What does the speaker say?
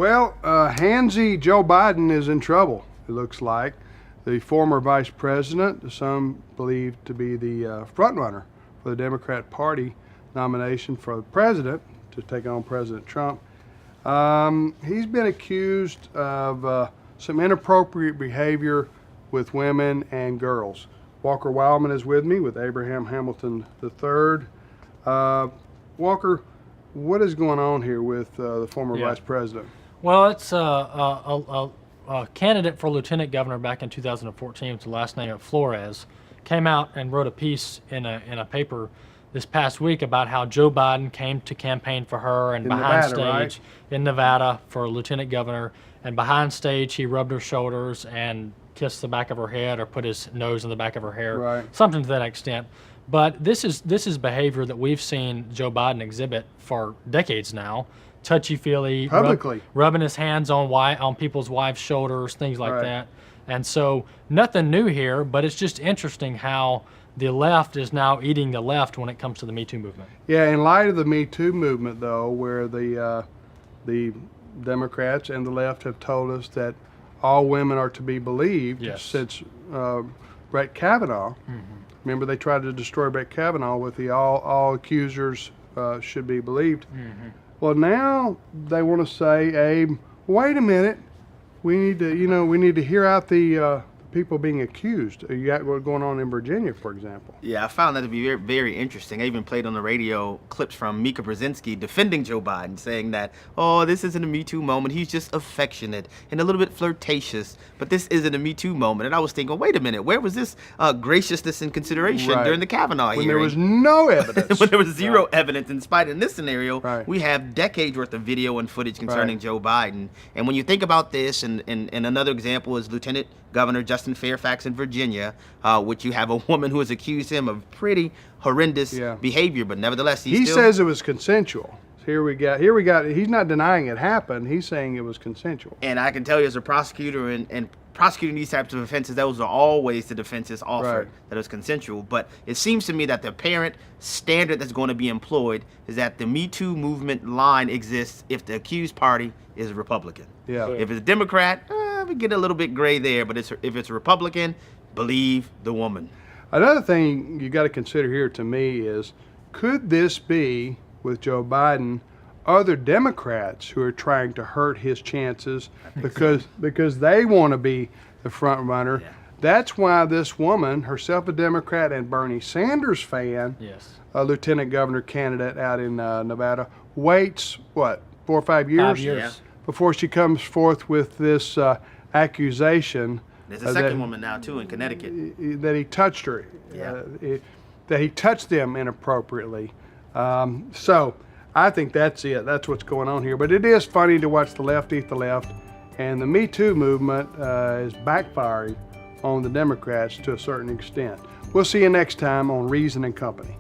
Well, handsy Joe Biden is in trouble, it looks like. The former vice president, some believe to be the front runner for the Democrat Party nomination for the president to take on President Trump. He's been accused of some inappropriate behavior with women and girls. Walker Wildman is with me with Abraham Hamilton III. Walker, what is going on here with the former vice president? Well, it's a candidate for lieutenant governor back in 2014 with the last name of Flores came out and wrote a piece in a paper this past week about how Joe Biden came to campaign for her and behind stage in Nevada for lieutenant governor, and behind stage he rubbed her shoulders and kissed the back of her head or put his nose in the back of her hair, something to that extent. But this is behavior that we've seen Joe Biden exhibit for decades now. Touchy-feely, publicly rubbing his hands on people's wives' shoulders, things like that. And so nothing new here, but it's just interesting how the left is now eating the left when it comes to the Me Too movement. Yeah, in light of the Me Too movement, though, where the Democrats and the left have told us that all women are to be believed since Brett Kavanaugh. Remember, they tried to destroy Brett Kavanaugh with the all accusers should be believed. Well, now they want to say, Abe, wait a minute. We need to hear out the people being accused. You got what's going on in Virginia, for example. Yeah, I found that to be very, very interesting. I even played on the radio clips from Mika Brzezinski defending Joe Biden, saying that, oh, this isn't a Me Too moment. He's just affectionate and a little bit flirtatious, but this isn't a Me Too moment. And I was thinking, wait a minute, where was this graciousness and consideration during the Kavanaugh hearing? When there was no evidence. When there was zero evidence, in spite in this scenario, we have decades worth of video and footage concerning Joe Biden. And when you think about this, and another example is Lieutenant Governor Justin Fairfax in Virginia, which you have a woman who has accused him of pretty horrendous behavior, but nevertheless he still says it was consensual. Here we got. He's not denying it happened. He's saying it was consensual. And I can tell you, as a prosecutor and prosecuting these types of offenses, those are always the defenses offered that it was consensual. But it seems to me that the apparent standard that's going to be employed is that the Me Too movement line exists if the accused party is a Republican. If it's a Democrat, we get a little bit gray there, but if it's a Republican, believe the woman. Another thing you got to consider here to me is, could this be, with Joe Biden, other Democrats who are trying to hurt his chances because they want to be the front runner? That's why this woman, herself a Democrat and Bernie Sanders fan, a lieutenant governor candidate out in Nevada, waits, 4 or 5 years? 5 years. Before she comes forth with this accusation. There's a second woman now, too, in Connecticut. That he touched her, that he touched them inappropriately. So I think that's it. That's what's going on here. But it is funny to watch the left eat the left. And the Me Too movement is backfiring on the Democrats to a certain extent. We'll see you next time on Reason and Company.